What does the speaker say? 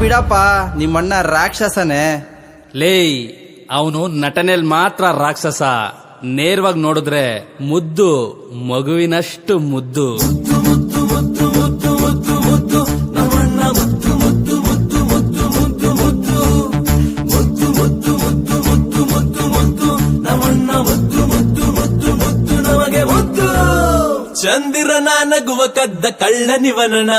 ಬಿಡಪ್ಪ, ನಿಮ್ಮಣ್ಣ ರಾಕ್ಷಸನೇ. ಲೇ, ಅವನು ನಟನೆಲ್ ಮಾತ್ರ ರಾಕ್ಷಸ, ನೇರವಾಗಿ ನೋಡಿದ್ರೆ ಮುದ್ದು, ಮಗುವಿನಷ್ಟು ಮುದ್ದು. ಚಂದಿರನ ನಗುವ ಕದ್ದ ಕಳ್ಳನಿವನನ